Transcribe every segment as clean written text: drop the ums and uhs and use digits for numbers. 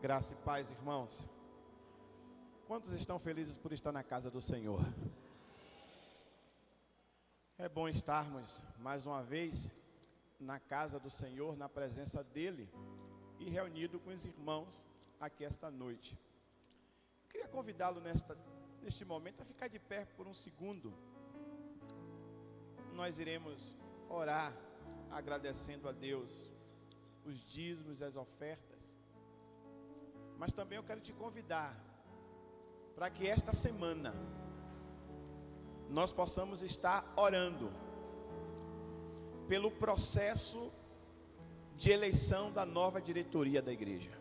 Graça e paz, irmãos. Quantos estão felizes por estar na casa do Senhor? É bom estarmos mais uma vez na casa do Senhor, na presença dEle e reunido com os irmãos aqui esta noite. Eu queria convidá-lo neste momento a ficar de pé por um segundo. Nós iremos orar agradecendo a Deus os dízimos e as ofertas. Mas também eu quero te convidar para que esta semana nós possamos estar orando pelo processo de eleição da nova diretoria da igreja.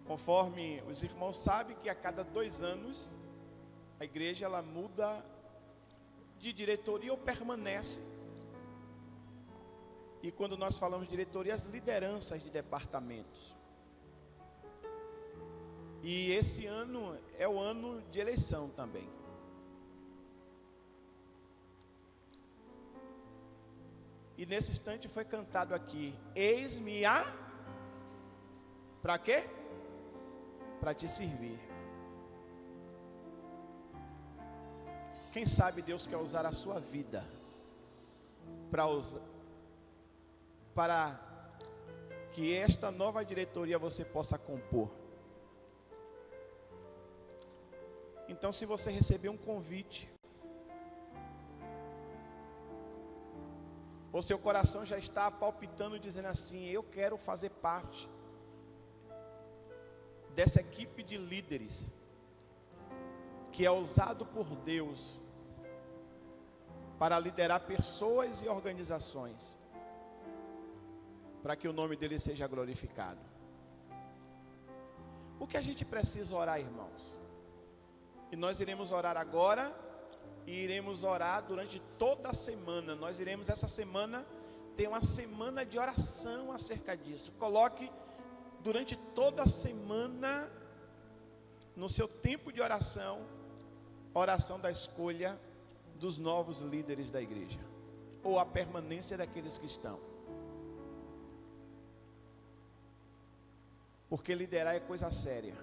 Conforme os irmãos sabem que a cada 2 anos a igreja ela muda de diretoria ou permanece. E quando nós falamos de diretoria, as lideranças de departamentos. E esse ano é o ano de eleição também. E nesse instante foi cantado aqui: eis-me a... Para quê? Para te servir. Quem sabe Deus quer usar a sua vida para que esta nova diretoria você possa compor. Então, se você receber um convite, ou seu coração já está palpitando, dizendo assim: eu quero fazer parte dessa equipe de líderes que é usado por Deus para liderar pessoas e organizações, para que o nome dele seja glorificado. O que a gente precisa orar, irmãos? E nós iremos orar agora e iremos orar durante toda a semana. Nós iremos essa semana ter uma semana de oração acerca disso. Coloque durante toda a semana no seu tempo de oração, oração da escolha dos novos líderes da igreja, ou a permanência daqueles que estão. Porque liderar é coisa séria.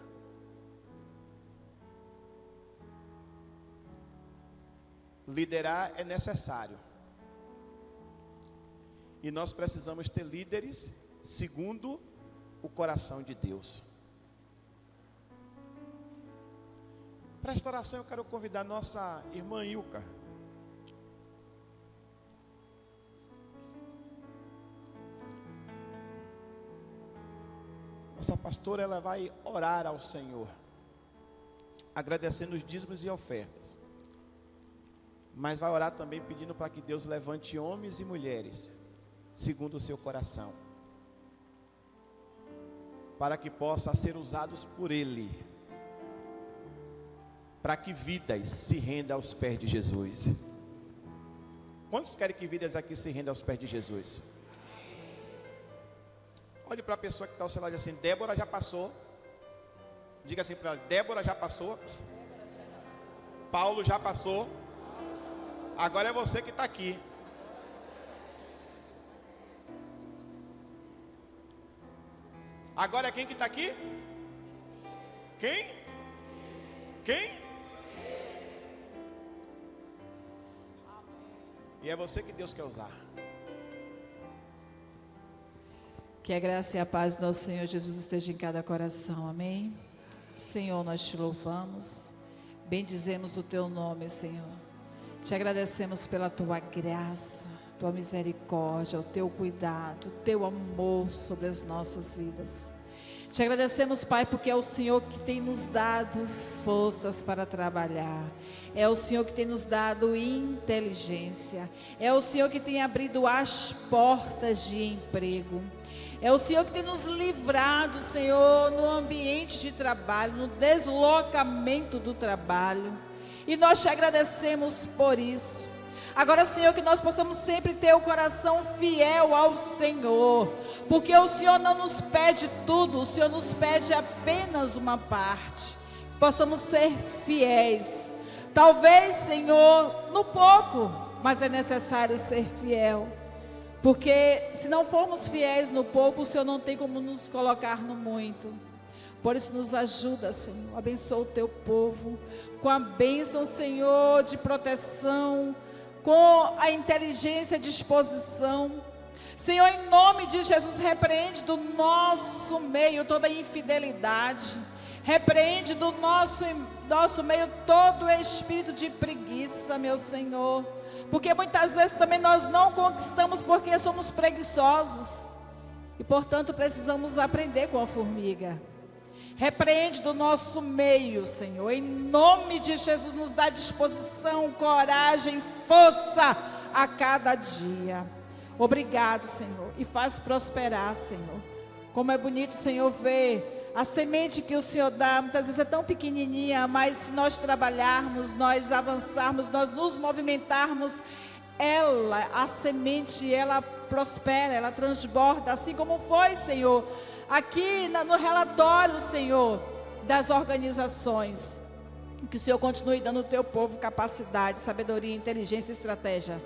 Liderar é necessário. E nós precisamos ter líderes segundo o coração de Deus. Para esta oração eu quero convidar nossa irmã Ilka. Nossa pastora, ela vai orar ao Senhor, agradecendo os dízimos e ofertas. Mas vai orar também pedindo para que Deus levante homens e mulheres segundo o seu coração, para que possam ser usados por Ele, para que vidas se rendam aos pés de Jesus. Quantos querem que vidas aqui se rendam aos pés de Jesus? Olhe para a pessoa que está ao seu lado e diz assim: Débora já passou. Diga assim para ela: Débora já passou. Paulo já passou. Agora é você que está aqui. Agora é quem que está aqui? Quem? Quem? E é você que Deus quer usar. Que a graça e a paz do nosso Senhor Jesus esteja em cada coração, amém? Senhor, nós te louvamos, bendizemos o teu nome, Senhor. Te agradecemos pela tua graça, tua misericórdia, o teu cuidado, o teu amor sobre as nossas vidas. Te agradecemos, Pai, porque é o Senhor que tem nos dado forças para trabalhar. É o Senhor que tem nos dado inteligência. É o Senhor que tem abrido as portas de emprego. É o Senhor que tem nos livrado, Senhor, no ambiente de trabalho, no deslocamento do trabalho. E nós te agradecemos por isso. Agora, Senhor, que nós possamos sempre ter o coração fiel ao Senhor, porque o Senhor não nos pede tudo, o Senhor nos pede apenas uma parte. Que possamos ser fiéis. Talvez, Senhor, no pouco, mas é necessário ser fiel. Porque se não formos fiéis no pouco, o Senhor não tem como nos colocar no muito. Por isso nos ajuda, Senhor, abençoa o teu povo, com a bênção, Senhor, de proteção, com a inteligência, disposição. Senhor, em nome de Jesus, repreende do nosso meio toda infidelidade, repreende do nosso meio todo espírito de preguiça, meu Senhor, porque muitas vezes também nós não conquistamos porque somos preguiçosos, e portanto precisamos aprender com a formiga. Repreende do nosso meio, Senhor, em nome de Jesus, nos dá disposição, coragem, força a cada dia. Obrigado, Senhor, e faz prosperar, Senhor. Como é bonito, Senhor, ver a semente que o Senhor dá, muitas vezes é tão pequenininha, mas se nós trabalharmos, nós avançarmos, nós nos movimentarmos, a semente, ela prospera, ela transborda, assim como foi, Senhor, aqui no relatório, Senhor, das organizações. Que o Senhor continue dando ao teu povo capacidade, sabedoria, inteligência e estratégia,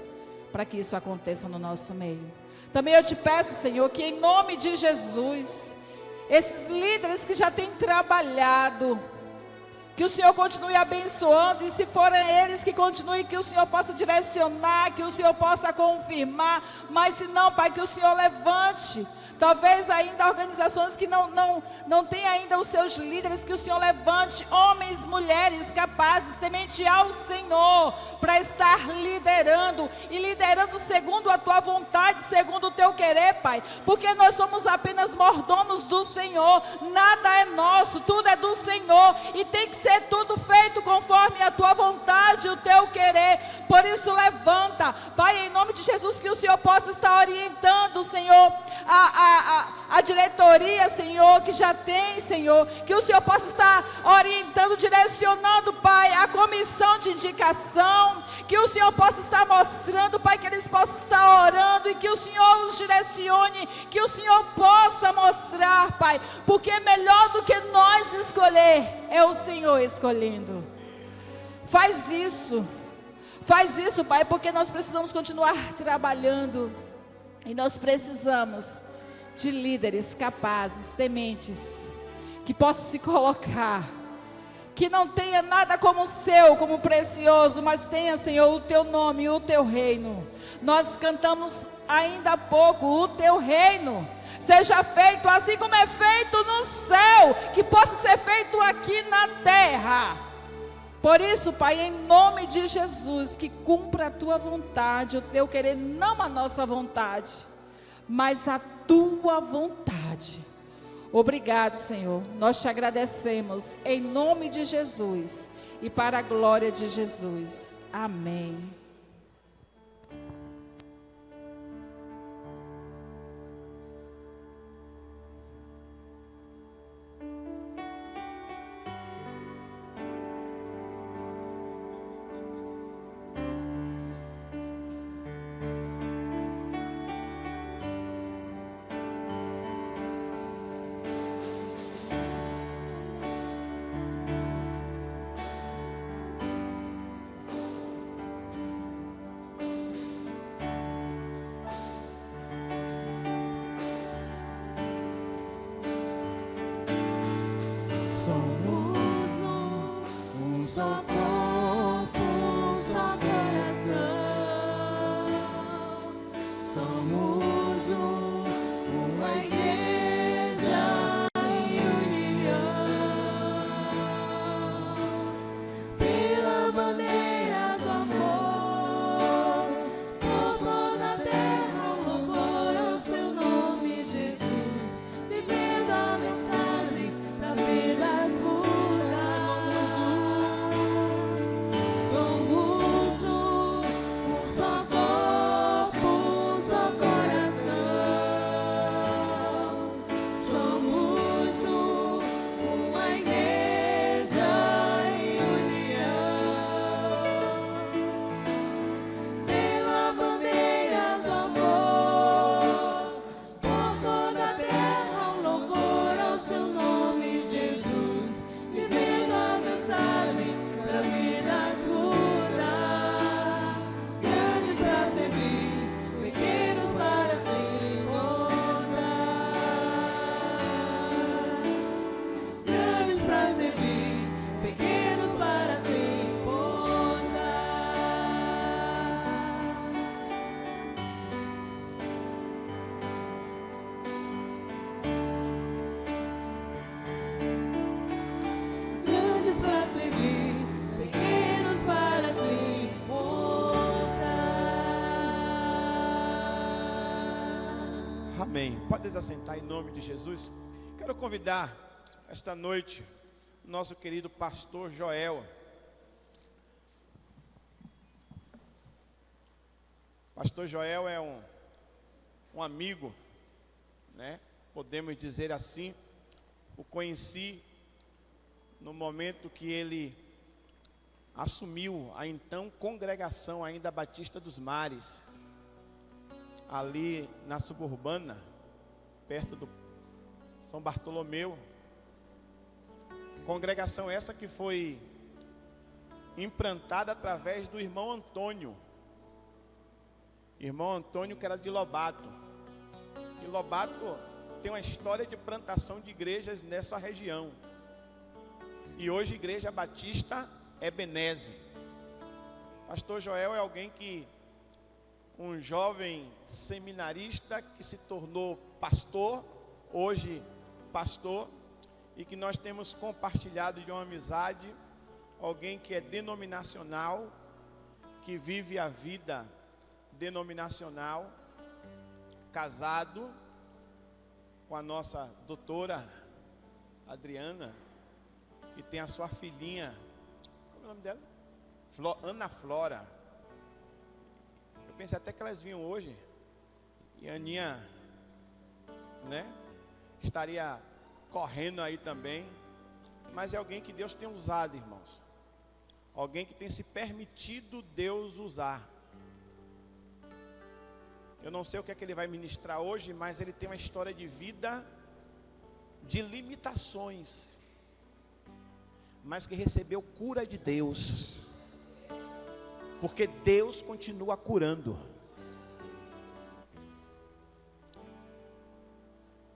para que isso aconteça no nosso meio. Também eu te peço, Senhor, que em nome de Jesus, esses líderes que já têm trabalhado, que o Senhor continue abençoando, e se forem eles que continuem, que o Senhor possa direcionar, que o Senhor possa confirmar, mas se não, Pai, que o Senhor levante. Talvez ainda organizações que não têm ainda os seus líderes, que o Senhor levante homens, mulheres capazes, temente ao Senhor, para estar liderando, e liderando segundo a tua vontade, segundo o teu querer, Pai, porque nós somos apenas mordomos do Senhor, nada é nosso, tudo é do Senhor, e tem que ser tudo feito conforme a tua vontade, o teu querer. Por isso levanta, Pai, em nome de Jesus, que o Senhor possa estar orientando, Senhor, a diretoria, Senhor, que já tem, Senhor, que o Senhor possa estar orientando, direcionando, Pai, a comissão de indicação, que o Senhor possa estar mostrando, Pai, que eles possam estar orando, e que o Senhor os direcione, que o Senhor possa mostrar, Pai, porque melhor do que nós escolher, é o Senhor escolhendo. Faz isso, Pai, porque nós precisamos continuar trabalhando, e nós precisamos de líderes capazes, tementes, que possam se colocar, que não tenha nada como seu, como precioso, mas tenha, Senhor, o teu nome e o teu reino. Nós cantamos ainda há pouco, o teu reino seja feito assim como é feito no céu, que possa ser feito aqui na terra. Por isso, Pai, em nome de Jesus, que cumpra a tua vontade, o teu querer, não a nossa vontade, mas a tua vontade. Obrigado, Senhor, nós te agradecemos em nome de Jesus e para a glória de Jesus. Amém. Amém. Pode desassentar em nome de Jesus. Quero convidar esta noite nosso querido pastor Joel. Pastor Joel é um amigo, né? Podemos dizer assim. O conheci no momento que ele assumiu a então congregação ainda Batista dos Mares, ali na suburbana, perto do São Bartolomeu. Congregação essa que foi implantada através do irmão Antônio. Irmão Antônio, que era de Lobato. E Lobato tem uma história de plantação de igrejas nessa região. E hoje a Igreja Batista Ebeneze. Pastor Joel é alguém que, um jovem seminarista que se tornou pastor, hoje pastor, e que nós temos compartilhado de uma amizade, alguém que é denominacional, que vive a vida denominacional, casado com a nossa doutora Adriana, e tem a sua filhinha, como é o nome dela? Ana Flora. Eu pensei até que elas vinham hoje, e a Aninha, né, estaria correndo aí também, mas é alguém que Deus tem usado, irmãos, alguém que tem se permitido Deus usar. Eu não sei o que é que ele vai ministrar hoje, mas ele tem uma história de vida de limitações, mas que recebeu cura de Deus, porque Deus continua curando.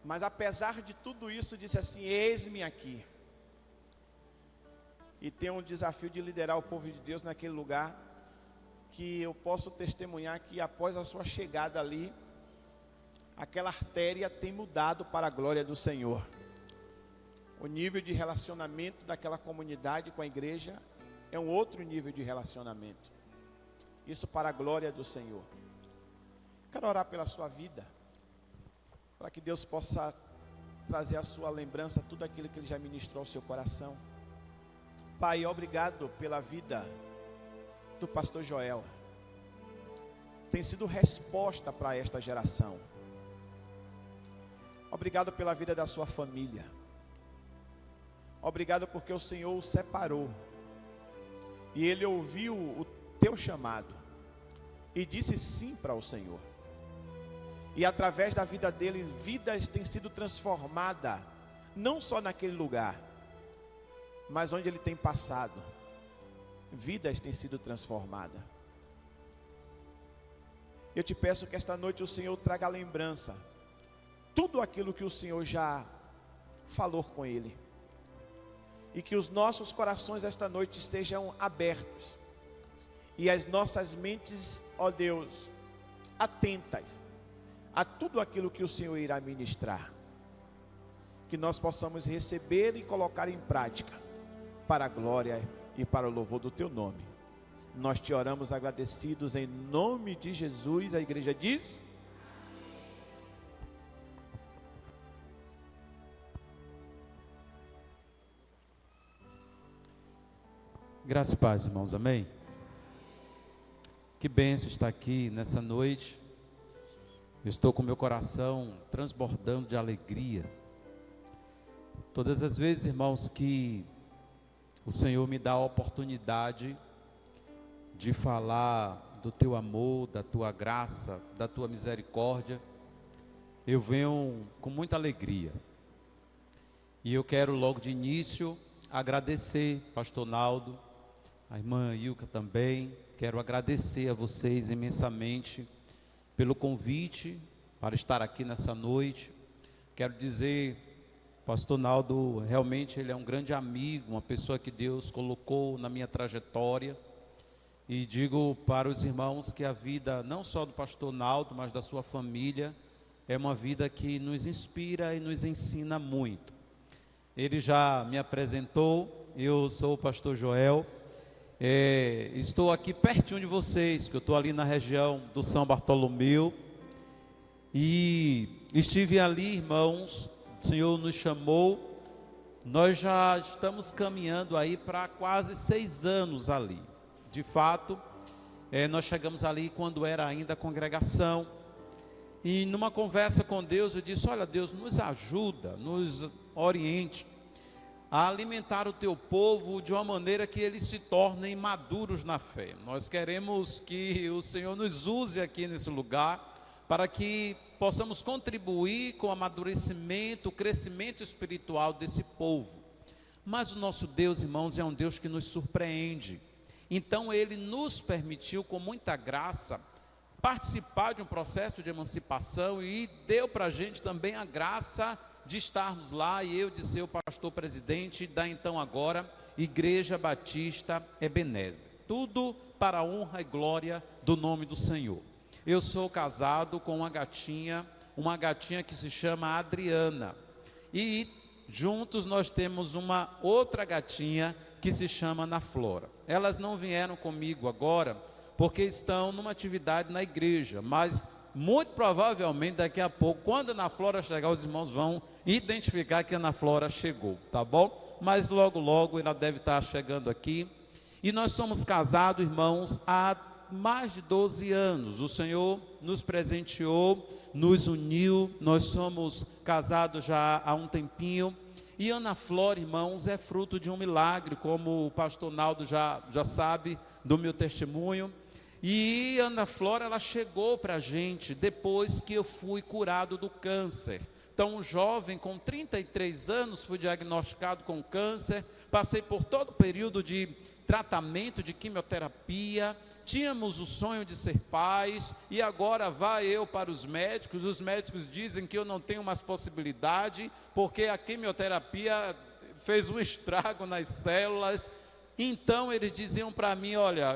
Mas apesar de tudo isso, disse assim: eis-me aqui. E tem um desafio de liderar o povo de Deus naquele lugar, que eu posso testemunhar que após a sua chegada ali, aquela artéria tem mudado para a glória do Senhor. O nível de relacionamento daquela comunidade com a igreja é um outro nível de relacionamento. Isso para a glória do Senhor. Quero orar pela sua vida, para que Deus possa trazer à sua lembrança tudo aquilo que Ele já ministrou ao seu coração. Pai, obrigado pela vida do pastor Joel. Tem sido resposta para esta geração. Obrigado pela vida da sua família. Obrigado porque o Senhor o separou, e ele ouviu o teu chamado, e disse sim para o Senhor. E através da vida dele, vidas têm sido transformadas, não só naquele lugar, mas onde ele tem passado, vidas têm sido transformadas. Eu te peço que esta noite o Senhor traga a lembrança, tudo aquilo que o Senhor já falou com ele, e que os nossos corações esta noite estejam abertos, e as nossas mentes, ó Deus, atentas a tudo aquilo que o Senhor irá ministrar, que nós possamos receber e colocar em prática, para a glória e para o louvor do teu nome. Nós te oramos agradecidos em nome de Jesus. A igreja diz: graça e paz, irmãos, amém? Que bênção estar aqui nessa noite. Eu estou com meu coração transbordando de alegria. Todas as vezes, irmãos, que o Senhor me dá a oportunidade de falar do teu amor, da tua graça, da tua misericórdia, eu venho com muita alegria. E eu quero logo de início agradecer pastor Naldo, a irmã Ilka também. Quero agradecer a vocês imensamente pelo convite para estar aqui nessa noite. Quero dizer, pastor Naldo, realmente ele é um grande amigo, uma pessoa que Deus colocou na minha trajetória. E digo para os irmãos que a vida, não só do pastor Naldo, mas da sua família, é uma vida que nos inspira e nos ensina muito. Ele já me apresentou, eu sou o pastor Joel. Estou aqui pertinho de vocês, que eu estou ali na região do São Bartolomeu, e estive ali, irmãos, o Senhor nos chamou, nós já estamos caminhando aí para quase 6 anos ali. De fato, nós chegamos ali quando era ainda congregação, e numa conversa com Deus eu disse: olha, Deus, nos ajuda, nos oriente a alimentar o teu povo de uma maneira que eles se tornem maduros na fé. Nós queremos que o Senhor nos use aqui nesse lugar, para que possamos contribuir com o amadurecimento, o crescimento espiritual desse povo. Mas o nosso Deus, irmãos, é um Deus que nos surpreende. Então Ele nos permitiu, com muita graça, participar de um processo de emancipação, e deu para a gente também a graça de estarmos lá, e eu de ser o pastor presidente da então agora Igreja Batista Ebenezer. Tudo para a honra e glória do nome do Senhor. Eu sou casado com uma gatinha que se chama Adriana, e juntos nós temos uma outra gatinha que se chama Ana Flora. Elas não vieram comigo agora porque estão numa atividade na igreja, mas muito provavelmente daqui a pouco, quando a Ana Flora chegar, os irmãos vão identificar que a Ana Flora chegou, tá bom? Mas logo logo ela deve estar chegando aqui. E nós somos casados, irmãos, há mais de 12 anos. O Senhor nos presenteou, nos uniu, nós somos casados já há um tempinho. E Ana Flora, irmãos, é fruto de um milagre, como o pastor Naldo já sabe do meu testemunho. E Ana Flora, ela chegou para a gente depois que eu fui curado do câncer. Então, um jovem com 33 anos, fui diagnosticado com câncer, passei por todo o período de tratamento, de quimioterapia, tínhamos o sonho de ser pais, e agora vai eu para os médicos dizem que eu não tenho mais possibilidade, porque a quimioterapia fez um estrago nas células. Então eles diziam para mim: olha,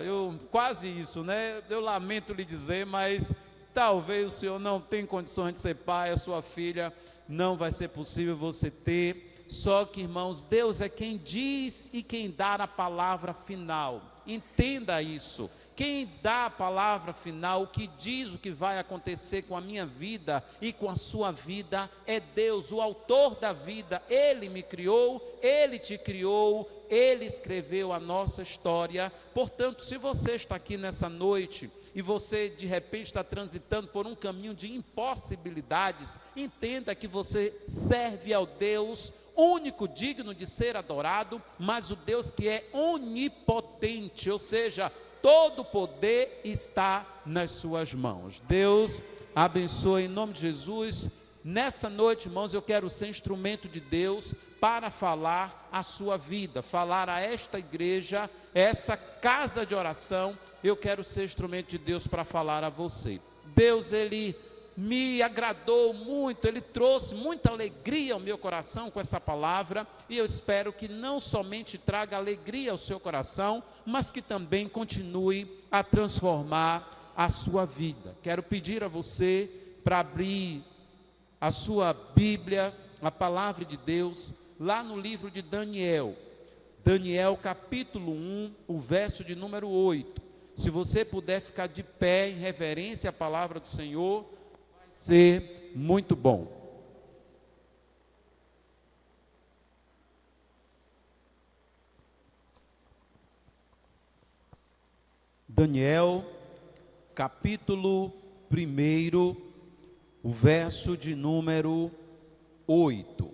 quase isso, né? Eu lamento lhe dizer, mas talvez o senhor não tenha condições de ser pai, a sua filha não vai ser possível você ter. Só que, irmãos, Deus é quem diz e quem dá a palavra final. Entenda isso. Quem dá a palavra final, o que diz o que vai acontecer com a minha vida e com a sua vida, é Deus, o autor da vida. Ele me criou, Ele te criou, Ele escreveu a nossa história. Portanto, se você está aqui nessa noite e você de repente está transitando por um caminho de impossibilidades, entenda que você serve ao Deus único, digno de ser adorado, mas o Deus que é onipotente, ou seja, todo o poder está nas suas mãos. Deus abençoe em nome de Jesus. Nessa noite, irmãos, eu quero ser instrumento de Deus para falar a sua vida, falar a esta igreja, essa casa de oração. Eu quero ser instrumento de Deus para falar a você. Deus, Ele me agradou muito, Ele trouxe muita alegria ao meu coração com essa palavra, e eu espero que não somente traga alegria ao seu coração, mas que também continue a transformar a sua vida. Quero pedir a você para abrir a sua Bíblia, a palavra de Deus, lá no livro de Daniel, capítulo 1, o verso de número 8. Se você puder ficar de pé em reverência à palavra do Senhor, ser muito bom. Daniel, capítulo 1, o verso de número 8.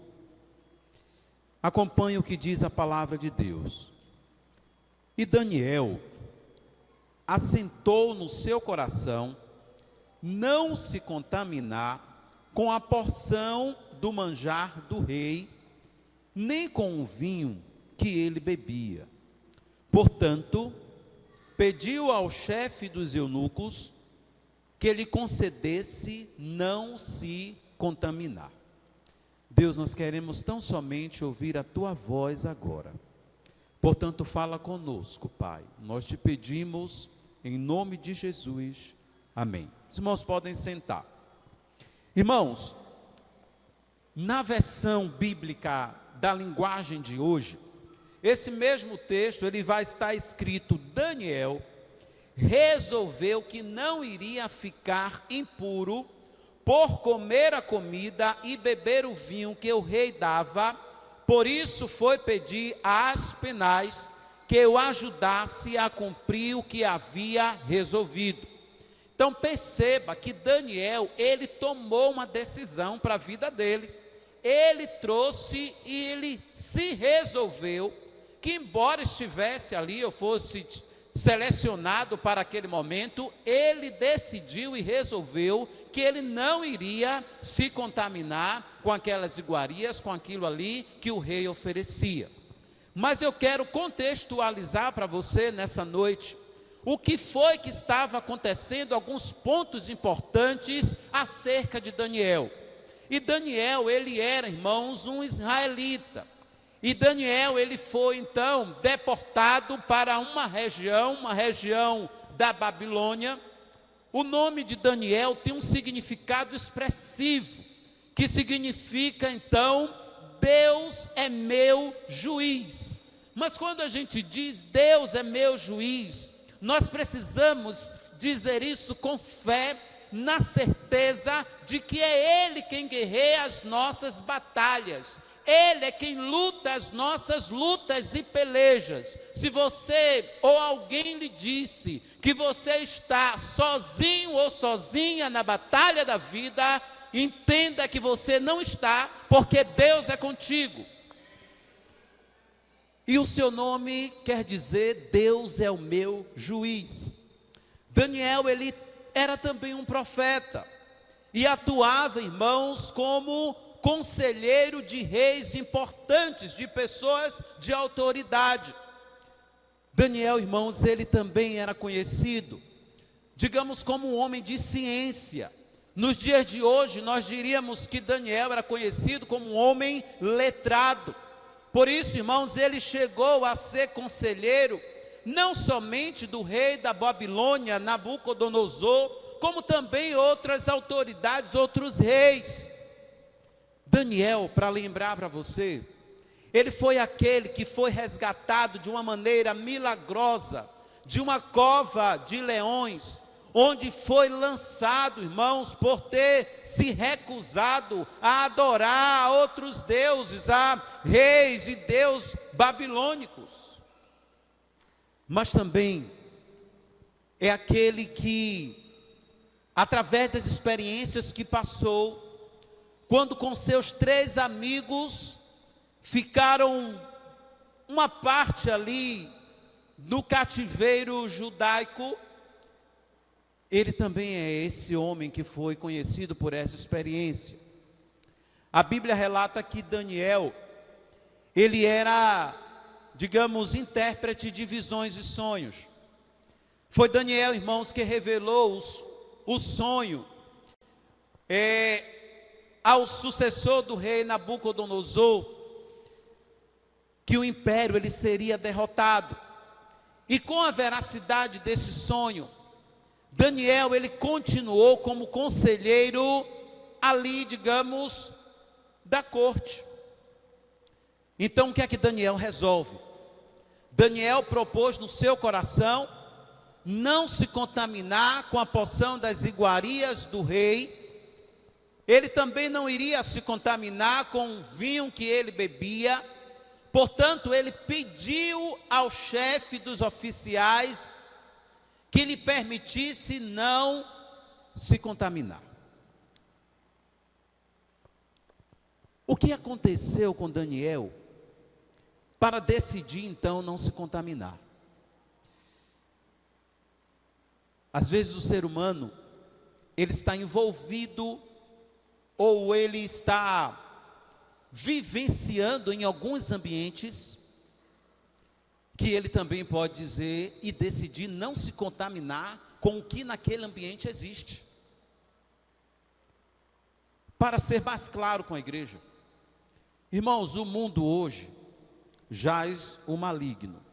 Acompanhe o que diz a palavra de Deus. E Daniel assentou no seu coração não se contaminar com a porção do manjar do rei, nem com o vinho que ele bebia. Portanto, pediu ao chefe dos eunucos que lhe concedesse não se contaminar. Deus, nós queremos tão somente ouvir a tua voz agora. Portanto, fala conosco, Pai. Nós te pedimos em nome de Jesus. Amém. Os irmãos podem sentar. Irmãos, na versão bíblica da linguagem de hoje, esse mesmo texto, ele vai estar escrito: Daniel resolveu que não iria ficar impuro por comer a comida e beber o vinho que o rei dava. Por isso foi pedir a Aspenaz que o ajudasse a cumprir o que havia resolvido. Então perceba que Daniel, ele tomou uma decisão para a vida dele. Ele trouxe e ele se resolveu que, embora estivesse ali ou fosse selecionado para aquele momento, ele decidiu e resolveu que ele não iria se contaminar com aquelas iguarias, com aquilo ali que o rei oferecia. Mas eu quero contextualizar para você nessa noite o que foi que estava acontecendo, alguns pontos importantes acerca de Daniel. E Daniel, ele era, irmãos, um israelita. E Daniel, ele foi então deportado para uma região da Babilônia. O nome de Daniel tem um significado expressivo, que significa então, Deus é meu juiz. Mas quando a gente diz Deus é meu juiz, nós precisamos dizer isso com fé, na certeza de que é Ele quem guerreia as nossas batalhas. Ele é quem luta as nossas lutas e pelejas. Se você ou alguém lhe disse que você está sozinho ou sozinha na batalha da vida, entenda que você não está, porque Deus é contigo. E o seu nome quer dizer Deus é o meu juiz. Daniel, ele era também um profeta e atuava, irmãos, como conselheiro de reis importantes, de pessoas de autoridade. Daniel, irmãos, ele também era conhecido, digamos, como um homem de ciência. Nos dias de hoje, nós diríamos que Daniel era conhecido como um homem letrado. Por isso, irmãos, ele chegou a ser conselheiro, não somente do rei da Babilônia, Nabucodonosor, como também outras autoridades, outros reis. Daniel, para lembrar para você, ele foi aquele que foi resgatado de uma maneira milagrosa, de uma cova de leões, onde foi lançado, irmãos, por ter se recusado a adorar a outros deuses, a reis e deuses babilônicos. Mas também é aquele que, através das experiências que passou, quando com seus 3 amigos ficaram uma parte ali no cativeiro judaico, ele também é esse homem que foi conhecido por essa experiência. A Bíblia relata que Daniel, ele era, digamos, intérprete de visões e sonhos. Foi Daniel, irmãos, que revelou o sonho ao sucessor do rei Nabucodonosor, que o império ele seria derrotado. E com a veracidade desse sonho, Daniel, ele continuou como conselheiro ali, digamos, da corte. Então o que é que Daniel resolve? Daniel propôs no seu coração não se contaminar com a porção das iguarias do rei. Ele também não iria se contaminar com o vinho que ele bebia. Portanto, ele pediu ao chefe dos oficiais que lhe permitisse não se contaminar. O que aconteceu com Daniel para decidir então não se contaminar? Às vezes o ser humano, ele está envolvido ou ele está vivenciando em alguns ambientes que ele também pode dizer e decidir não se contaminar com o que naquele ambiente existe. Para ser mais claro com a igreja, irmãos, o mundo hoje jaz o maligno.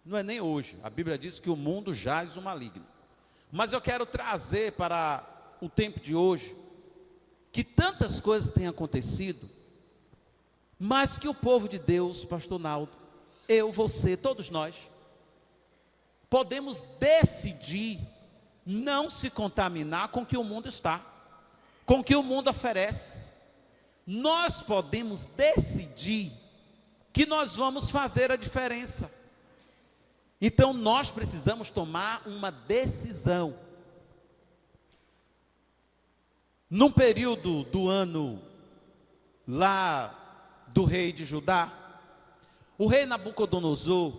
Não é nem hoje, a Bíblia diz que o mundo jaz o maligno. Mas eu quero trazer para o tempo de hoje, que tantas coisas têm acontecido, mas que o povo de Deus, pastor Naldo, eu, você, todos nós, podemos decidir não se contaminar com o que o mundo está. com o que o mundo oferece. Nós podemos decidir que nós vamos fazer a diferença. Então nós precisamos tomar uma decisão. Num período do ano lá do rei de Judá, o rei Nabucodonosor,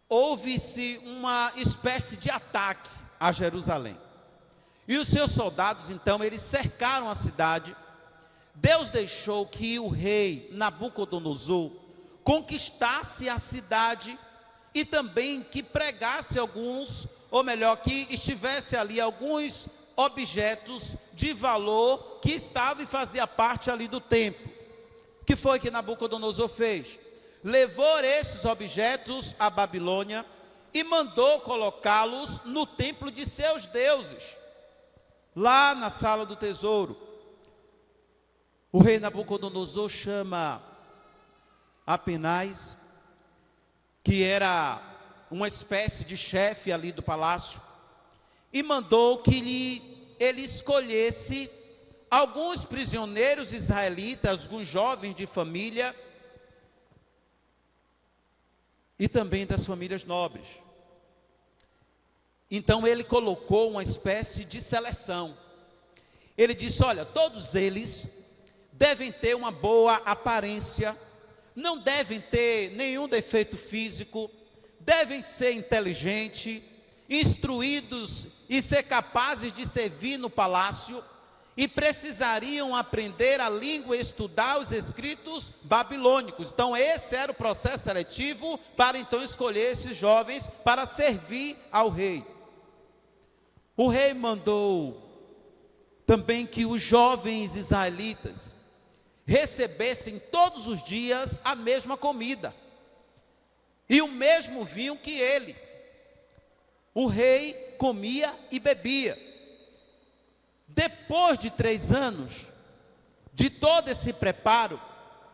houve-se uma espécie de ataque a Jerusalém. E os seus soldados, então, eles cercaram a cidade. Deus deixou que o rei Nabucodonosor conquistasse a cidade e também que pregasse alguns, ou melhor, que estivesse ali alguns objetos de valor que estavam e fazia parte ali do templo. O que foi que Nabucodonosor fez? Levou esses objetos à Babilônia e mandou colocá-los no templo de seus deuses, lá na sala do tesouro. O rei Nabucodonosor chama Apenais, que era uma espécie de chefe ali do palácio, e mandou que ele escolhesse alguns prisioneiros israelitas, alguns jovens de família, e também das famílias nobres. Então ele colocou uma espécie de seleção. Ele disse: olha, todos eles devem ter uma boa aparência, não devem ter nenhum defeito físico, devem ser inteligentes, instruídos e ser capazes de servir no palácio, e precisariam aprender a língua e estudar os escritos babilônicos. Então esse era o processo seletivo para então escolher esses jovens para servir ao rei. O rei mandou também que os jovens israelitas recebessem todos os dias a mesma comida e o mesmo vinho que ele. O rei comia e bebia. Depois de 3 anos de todo esse preparo,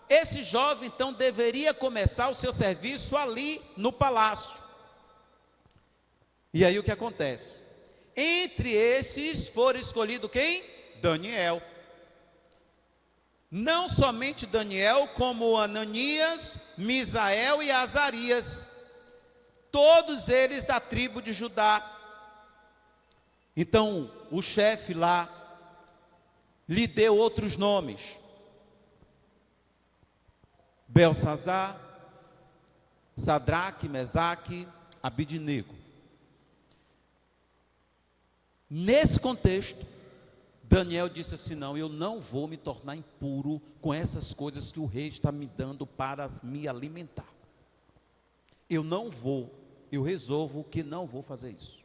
esse jovem então deveria começar o seu serviço ali no palácio. E aí o que acontece? Entre esses foram escolhidos quem? Daniel. Não somente Daniel, como Ananias, Misael e Azarias, todos eles da tribo de Judá. Então o chefe lá lhe deu outros nomes: Belsazar, Sadraque, Mesaque, Abidnego. Nesse contexto, Daniel disse assim: não, eu não vou me tornar impuro com essas coisas que o rei está me dando para me alimentar. Eu não vou, eu resolvo que não vou fazer isso.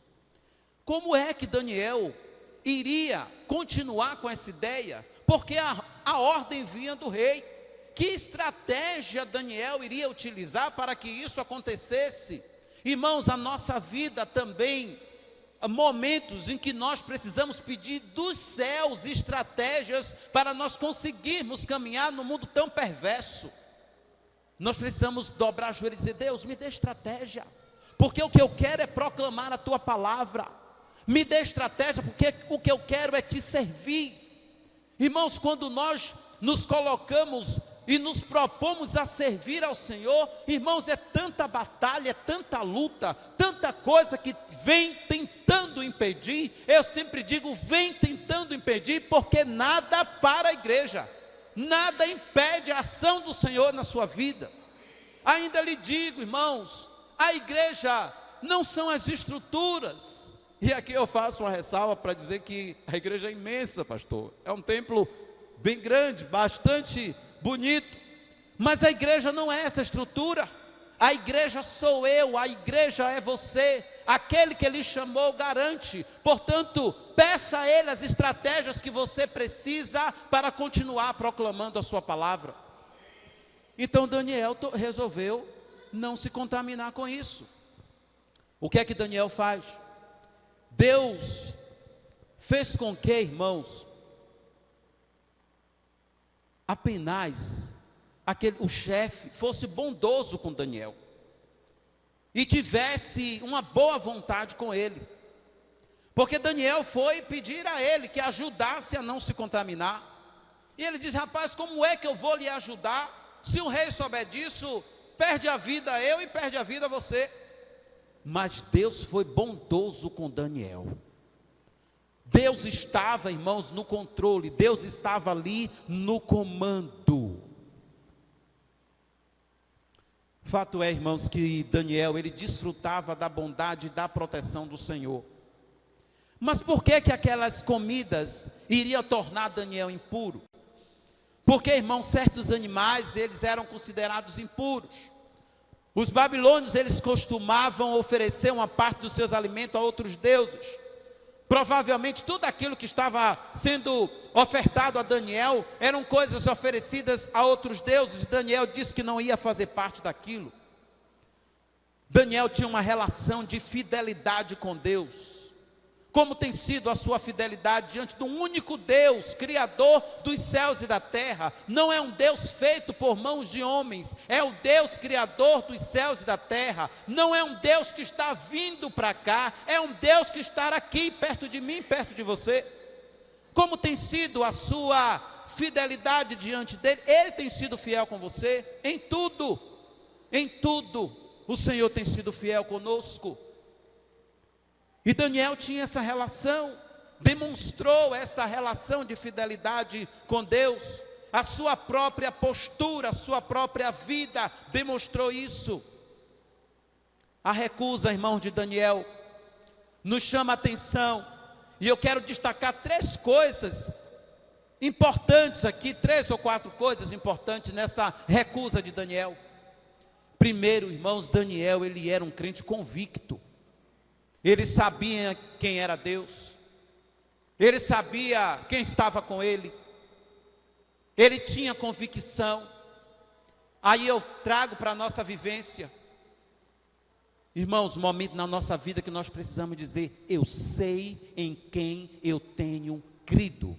Como é que Daniel iria continuar com essa ideia? Porque a ordem vinha do rei. Que estratégia Daniel iria utilizar para que isso acontecesse? Irmãos, a nossa vida também, momentos em que nós precisamos pedir dos céus estratégias para nós conseguirmos caminhar no mundo tão perverso. Nós precisamos dobrar o joelho e dizer: Deus, me dê estratégia, porque o que eu quero é proclamar a tua palavra. Me dê estratégia, porque o que eu quero é te servir. Irmãos, quando nós nos colocamos e nos propomos a servir ao Senhor, irmãos, é tanta batalha, é tanta luta, tanta coisa que vem tentando impedir. Eu sempre digo: vem tentando impedir, porque nada para a igreja, nada impede a ação do Senhor na sua vida. Ainda lhe digo, irmãos, a igreja não são as estruturas. E aqui eu faço uma ressalva para dizer que a igreja é imensa, pastor. É um templo bem grande, bastante bonito. Mas a igreja não é essa estrutura. A igreja sou eu, a igreja é você. Aquele que Ele chamou garante. Portanto, peça a Ele as estratégias que você precisa para continuar proclamando a sua palavra. Então Daniel resolveu não se contaminar com isso. O que é que Daniel faz? Deus fez com que, irmãos, Apenais, o chefe, fosse bondoso com Daniel e tivesse uma boa vontade com ele. Porque Daniel foi pedir a ele que ajudasse a não se contaminar. E ele diz: rapaz, como é que eu vou lhe ajudar? Se o rei souber disso, perde a vida eu e perde a vida você. Mas Deus foi bondoso com Daniel. Deus estava, irmãos, no controle. Deus estava ali no comando. Fato é, irmãos, que Daniel, ele desfrutava da bondade e da proteção do Senhor. Mas por que aquelas comidas iriam tornar Daniel impuro? Porque, irmãos, certos animais, eles eram considerados impuros. Os babilônios, eles costumavam oferecer uma parte dos seus alimentos a outros deuses. Provavelmente tudo aquilo que estava sendo ofertado a Daniel eram coisas oferecidas a outros deuses. Daniel disse que não ia fazer parte daquilo. Daniel tinha uma relação de fidelidade com Deus. Como tem sido a sua fidelidade diante do único Deus, Criador dos céus e da terra? Não é um Deus feito por mãos de homens, é o Deus Criador dos céus e da terra. Não é um Deus que está vindo para cá, é um Deus que está aqui, perto de mim, perto de você. Como tem sido a sua fidelidade diante dele? Ele tem sido fiel com você, em tudo, o Senhor tem sido fiel conosco. E Daniel tinha essa relação, demonstrou essa relação de fidelidade com Deus. A sua própria postura, a sua própria vida demonstrou isso. A recusa, irmãos, de Daniel nos chama a atenção. E eu quero destacar 3 coisas importantes aqui, 3 ou 4 coisas importantes nessa recusa de Daniel. Primeiro, irmãos, Daniel, ele era um crente convicto. Ele sabia quem era Deus, ele sabia quem estava com ele, ele tinha convicção. Aí eu trago para a nossa vivência, irmãos, um momento na nossa vida que nós precisamos dizer: eu sei em quem eu tenho crido.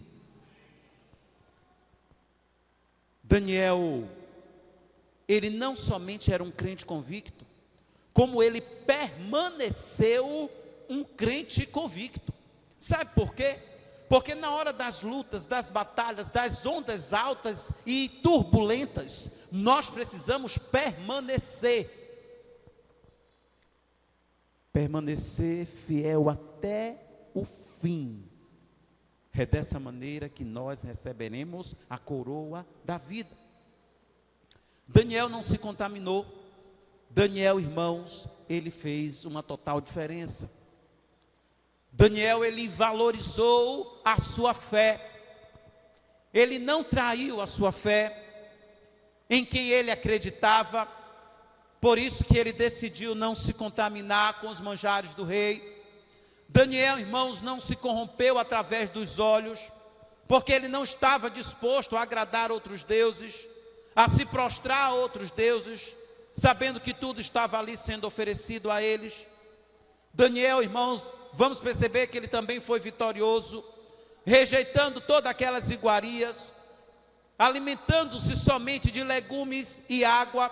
Daniel, ele não somente era um crente convicto, como ele permaneceu um crente convicto. Sabe por quê? Porque na hora das lutas, das batalhas, das ondas altas e turbulentas, nós precisamos permanecer fiel até o fim. É dessa maneira que nós receberemos a coroa da vida. Daniel não se contaminou. Daniel, irmãos, ele fez uma total diferença. Daniel, ele valorizou a sua fé. Ele não traiu a sua fé em quem ele acreditava. Por isso que ele decidiu não se contaminar com os manjares do rei. Daniel, irmãos, não se corrompeu através dos olhos, porque ele não estava disposto a agradar outros deuses, a se prostrar a outros deuses, sabendo que tudo estava ali sendo oferecido a eles. Daniel, irmãos, vamos perceber que ele também foi vitorioso, rejeitando todas aquelas iguarias, alimentando-se somente de legumes e água.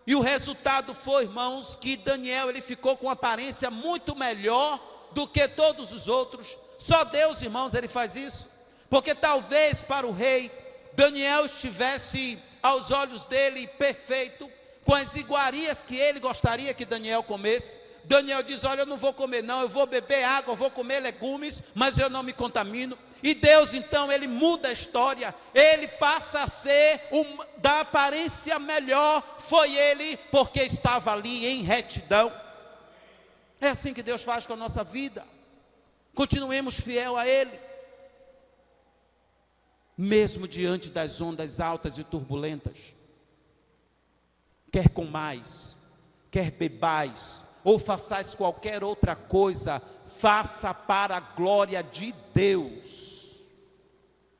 E o resultado foi, irmãos, que Daniel, ele ficou com aparência muito melhor do que todos os outros. Só Deus, irmãos, ele faz isso. Porque talvez para o rei, Daniel estivesse aos olhos dele perfeito, com as iguarias que ele gostaria que Daniel comesse. Daniel diz: olha, eu não vou comer não, eu vou beber água, eu vou comer legumes, mas eu não me contamino. E Deus então, ele muda a história, ele passa a ser da aparência melhor. Foi ele, porque estava ali em retidão. É assim que Deus faz com a nossa vida. Continuemos fiel a ele, mesmo diante das ondas altas e turbulentas. Quer comais, quer bebais, ou façais qualquer outra coisa, faça para a glória de Deus.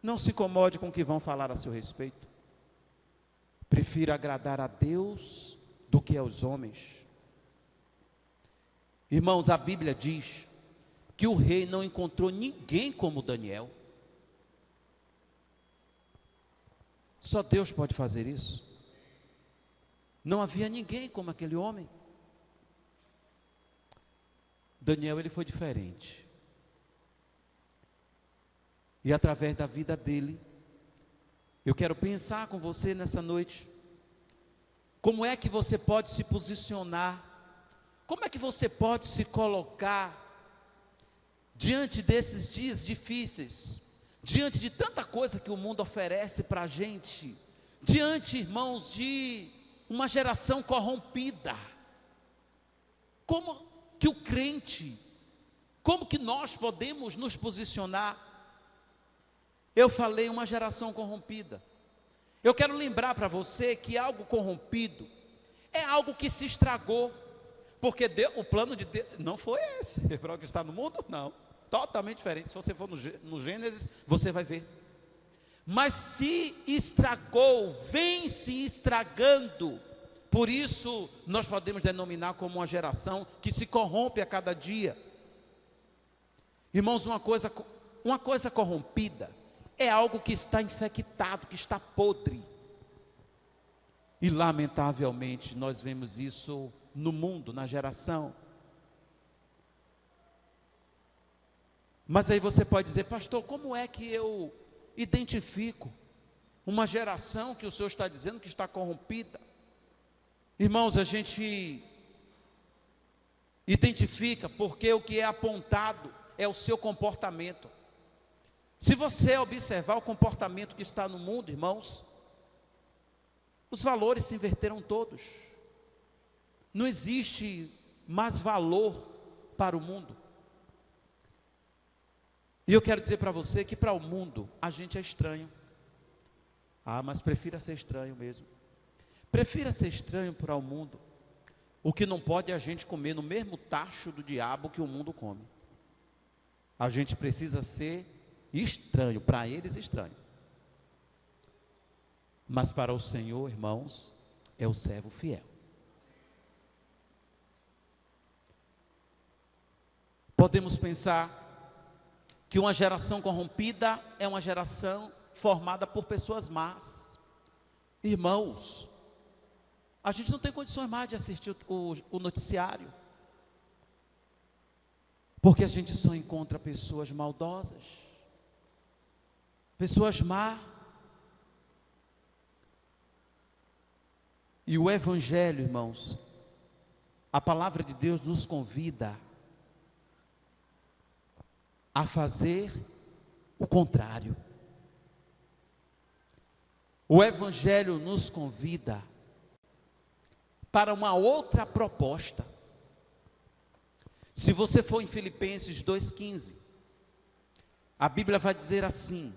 Não se incomode com o que vão falar a seu respeito. Prefira agradar a Deus do que aos homens. Irmãos, a Bíblia diz que o rei não encontrou ninguém como Daniel. Só Deus pode fazer isso. Não havia ninguém como aquele homem. Daniel, ele foi diferente. E através da vida dele, eu quero pensar com você nessa noite, como é que você pode se posicionar, como é que você pode se colocar diante desses dias difíceis, diante de tanta coisa que o mundo oferece para a gente, diante, irmãos, de uma geração corrompida. Como que o crente, como que nós podemos nos posicionar? Eu falei uma geração corrompida. Eu quero lembrar para você que algo corrompido é algo que se estragou, porque o plano de Deus não foi esse, para o que está no mundo, não, totalmente diferente. Se você for no Gênesis, você vai ver. Mas se estragou, vem se estragando. Por isso nós podemos denominar como uma geração que se corrompe a cada dia. Irmãos, uma coisa corrompida é algo que está infectado, que está podre. E lamentavelmente nós vemos isso no mundo, na geração. Mas aí você pode dizer: pastor, como é que eu identifico uma geração que o Senhor está dizendo que está corrompida? Irmãos, a gente identifica porque o que é apontado é o seu comportamento. Se você observar o comportamento que está no mundo, irmãos, os valores se inverteram todos. Não existe mais valor para o mundo. E eu quero dizer para você que para o mundo a gente é estranho. Ah, mas prefira ser estranho mesmo. Prefira ser estranho para o mundo. O que não pode é a gente comer no mesmo tacho do diabo que o mundo come. A gente precisa ser estranho, para eles estranho. Mas para o Senhor, irmãos, é o servo fiel. Podemos pensar que uma geração corrompida é uma geração formada por pessoas más. Irmãos, a gente não tem condições mais de assistir o noticiário, porque a gente só encontra pessoas maldosas, pessoas más. E o Evangelho, irmãos, a palavra de Deus nos convida a fazer o contrário. O Evangelho nos convida para uma outra proposta. Se você for em Filipenses 2,15, a Bíblia vai dizer assim: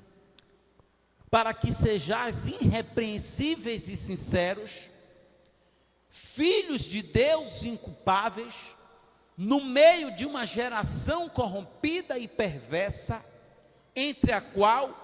para que sejais irrepreensíveis e sinceros, filhos de Deus inculpáveis, no meio de uma geração corrompida e perversa, entre a qual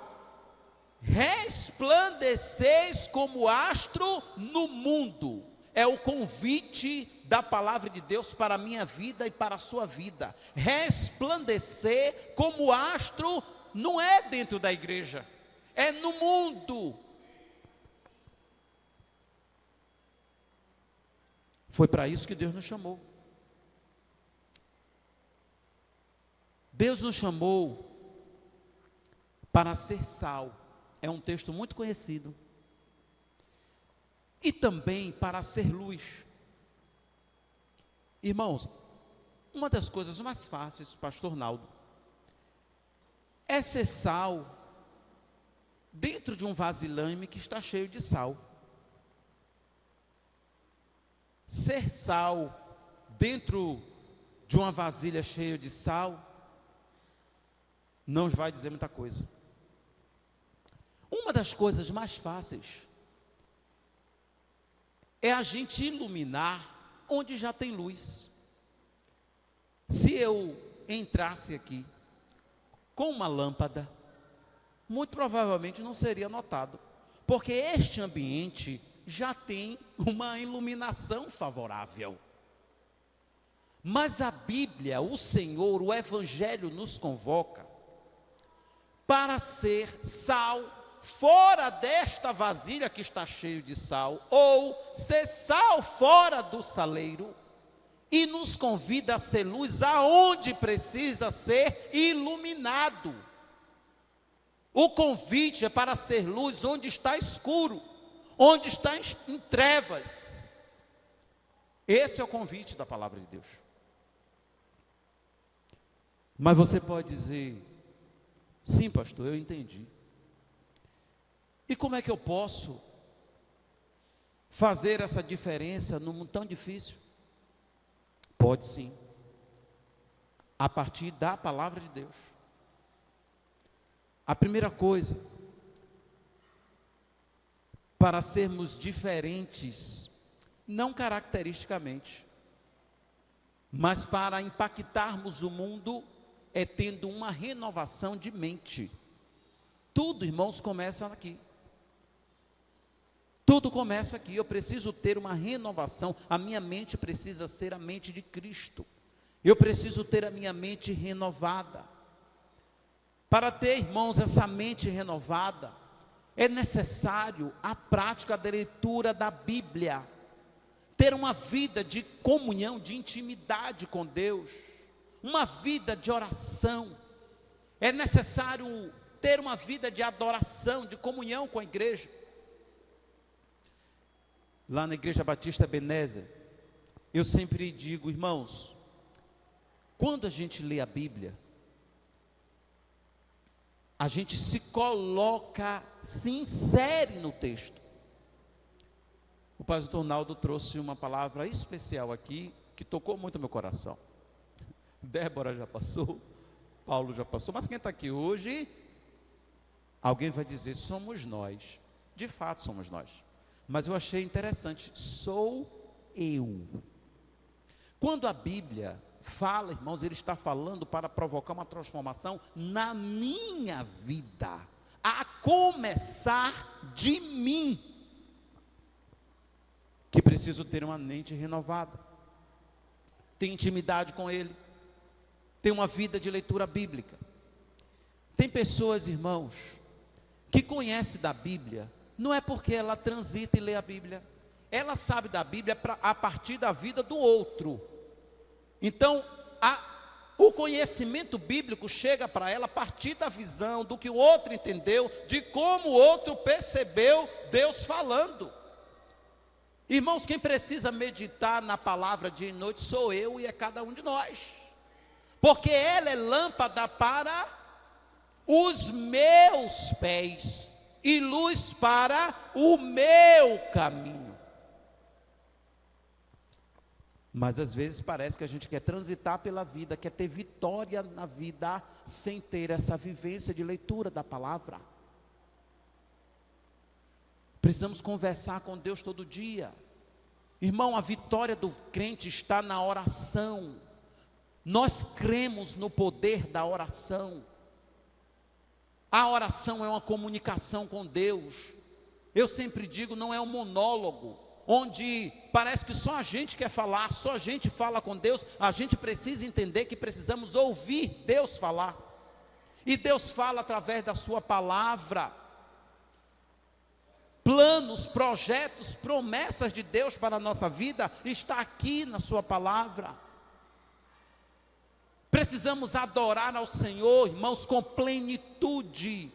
resplandeceis como astro no mundo. É o convite da palavra de Deus para a minha vida e para a sua vida. Resplandecer como astro não é dentro da igreja, é no mundo. Foi para isso que Deus nos chamou. Deus nos chamou para ser sal. É um texto muito conhecido. E também para ser luz. Irmãos, uma das coisas mais fáceis, pastor Naldo, é ser sal dentro de um vasilhame que está cheio de sal. Ser sal dentro de uma vasilha cheia de sal não vai dizer muita coisa. Uma das coisas mais fáceis é a gente iluminar onde já tem luz. Se eu entrasse aqui com uma lâmpada, muito provavelmente não seria notado, porque este ambiente já tem uma iluminação favorável. Mas a Bíblia, o Senhor, o Evangelho nos convoca para ser sal fora desta vasilha que está cheio de sal, ou ser sal fora do saleiro, e nos convida a ser luz aonde precisa ser iluminado. O convite é para ser luz onde está escuro, onde está em trevas. Esse é o convite da palavra de Deus. Mas você pode dizer: sim, pastor, eu entendi. E como é que eu posso fazer essa diferença num mundo tão difícil? Pode sim, a partir da palavra de Deus. A primeira coisa, para sermos diferentes, não caracteristicamente, mas para impactarmos o mundo, é tendo uma renovação de mente. Tudo, irmãos, começa aqui. Tudo começa aqui. Eu preciso ter uma renovação. A minha mente precisa ser a mente de Cristo. Eu preciso ter a minha mente renovada. Para ter, irmãos, essa mente renovada, é necessário a prática da leitura da Bíblia, ter uma vida de comunhão, de intimidade com Deus, uma vida de oração. É necessário ter uma vida de adoração, de comunhão com a igreja. Lá na Igreja Batista Ebenezer, eu sempre digo, irmãos, quando a gente lê a Bíblia, a gente se coloca, se insere no texto. O pastor Ronaldo trouxe uma palavra especial aqui, que tocou muito meu coração. Débora já passou, Paulo já passou, mas quem está aqui hoje, alguém vai dizer, somos nós. De fato somos nós. Mas eu achei interessante, sou eu. Quando a Bíblia fala, irmãos, ele está falando para provocar uma transformação na minha vida, a começar de mim, que preciso ter uma mente renovada, ter intimidade com Ele, ter uma vida de leitura bíblica. Tem pessoas, irmãos, que conhecem da Bíblia, não é porque ela transita e lê a Bíblia, ela sabe da Bíblia a partir da vida do outro. Então, o conhecimento bíblico chega para ela a partir da visão, do que o outro entendeu, de como o outro percebeu Deus falando. Irmãos, quem precisa meditar na palavra dia e noite sou eu e é cada um de nós, porque ela é lâmpada para os meus pés e luz para o meu caminho. Mas às vezes parece que a gente quer transitar pela vida, quer ter vitória na vida, sem ter essa vivência de leitura da palavra. Precisamos conversar com Deus todo dia. Irmão, a vitória do crente está na oração. Nós cremos no poder da oração. A oração é uma comunicação com Deus. Eu sempre digo, não é um monólogo, onde parece que só a gente quer falar, só a gente fala com Deus. A gente precisa entender que precisamos ouvir Deus falar, e Deus fala através da sua palavra. Planos, projetos, promessas de Deus para a nossa vida, está aqui na sua palavra. Precisamos adorar ao Senhor, irmãos, com plenitude.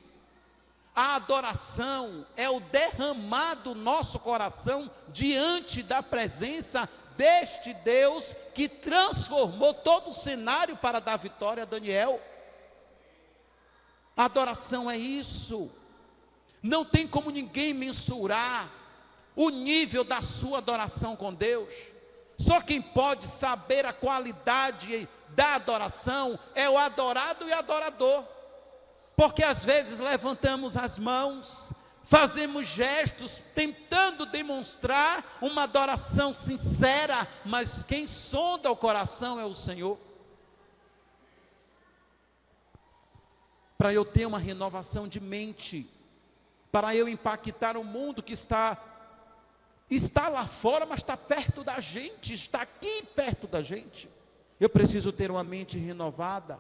A adoração é o derramar do nosso coração diante da presença deste Deus que transformou todo o cenário para dar vitória a Daniel. A adoração é isso. Não tem como ninguém mensurar o nível da sua adoração com Deus. Só quem pode saber a qualidade da adoração é o adorado e adorador. Porque às vezes levantamos as mãos, fazemos gestos, tentando demonstrar uma adoração sincera, mas quem sonda o coração é o Senhor. Para eu ter uma renovação de mente, para eu impactar o mundo que está lá fora, mas está perto da gente, está aqui perto da gente, eu preciso ter uma mente renovada.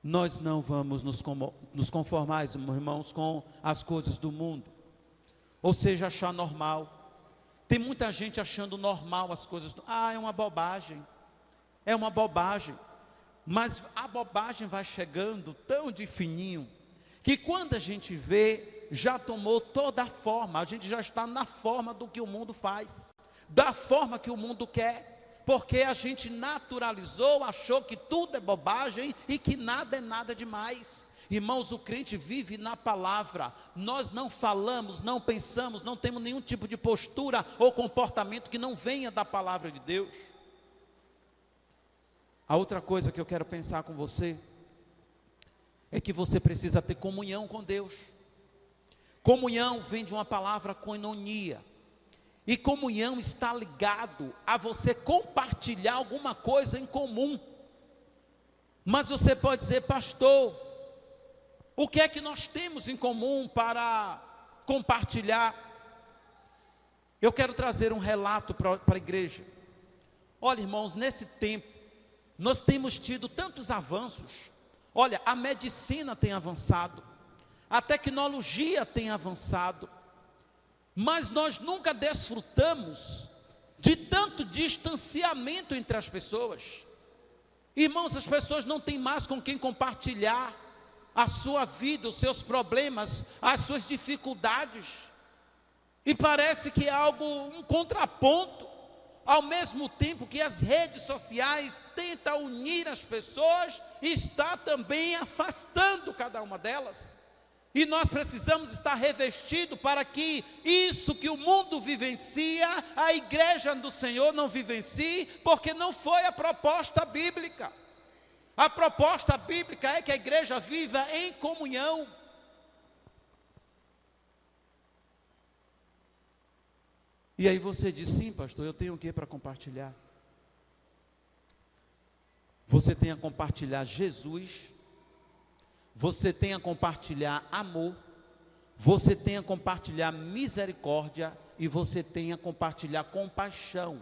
Nós não vamos nos conformar, irmãos, com as coisas do mundo, ou seja, achar normal. Tem muita gente achando normal as coisas, é uma bobagem, é uma bobagem. Mas a bobagem vai chegando tão de fininho, que quando a gente vê, já tomou toda a forma, a gente já está na forma do que o mundo faz, da forma que o mundo quer, porque a gente naturalizou, achou que tudo é bobagem e que nada é nada demais. Irmãos, o crente vive na palavra, nós não falamos, não pensamos, não temos nenhum tipo de postura ou comportamento que não venha da palavra de Deus. A outra coisa que eu quero pensar com você, é que você precisa ter comunhão com Deus. Comunhão vem de uma palavra koinonia, e comunhão está ligado a você compartilhar alguma coisa em comum. Mas você pode dizer: pastor, o que é que nós temos em comum para compartilhar? Eu quero trazer um relato para a igreja. Olha, irmãos, nesse tempo, nós temos tido tantos avanços. Olha, a medicina tem avançado, a tecnologia tem avançado, mas nós nunca desfrutamos de tanto distanciamento entre as pessoas. Irmãos, as pessoas não têm mais com quem compartilhar a sua vida, os seus problemas, as suas dificuldades, e parece que é algo, um contraponto, ao mesmo tempo que as redes sociais tentam unir as pessoas, está também afastando cada uma delas. E nós precisamos estar revestidos para que isso que o mundo vivencia, a igreja do Senhor não vivencie, porque não foi a proposta bíblica. A proposta bíblica é que a igreja viva em comunhão. E aí você diz: sim, pastor, eu tenho o que para compartilhar? Você tem a compartilhar Jesus, você tem a compartilhar amor, você tem a compartilhar misericórdia, e você tem a compartilhar compaixão,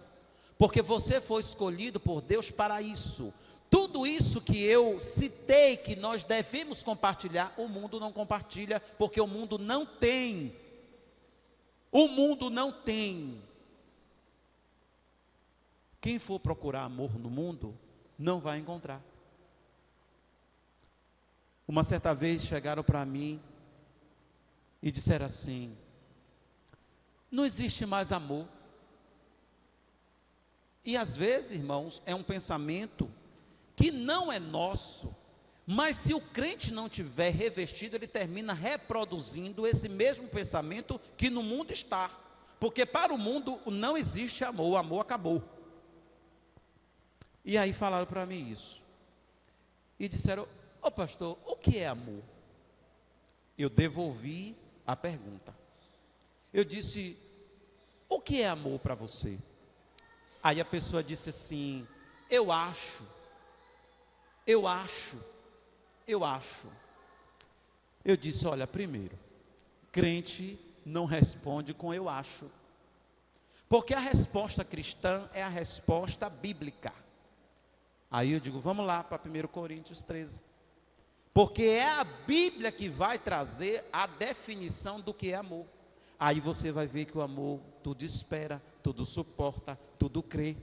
porque você foi escolhido por Deus para isso. Tudo isso que eu citei que nós devemos compartilhar, o mundo não compartilha, porque o mundo não tem. O mundo não tem. Quem for procurar amor no mundo, não vai encontrar. Uma certa vez chegaram para mim e disseram assim: não existe mais amor. E às vezes, irmãos, é um pensamento que não é nosso, mas se o crente não tiver revestido, ele termina reproduzindo esse mesmo pensamento que no mundo está, porque para o mundo não existe amor, o amor acabou. E aí falaram para mim isso, e disseram: ô pastor, o que é amor? Eu devolvi a pergunta. Eu disse: o que é amor para você? Aí a pessoa disse assim: eu acho. Eu disse: olha, primeiro, crente não responde com eu acho, porque a resposta cristã é a resposta bíblica. Aí eu digo: vamos lá para 1 Coríntios 13, porque é a Bíblia que vai trazer a definição do que é amor. Aí você vai ver que o amor tudo espera, tudo suporta, tudo crê.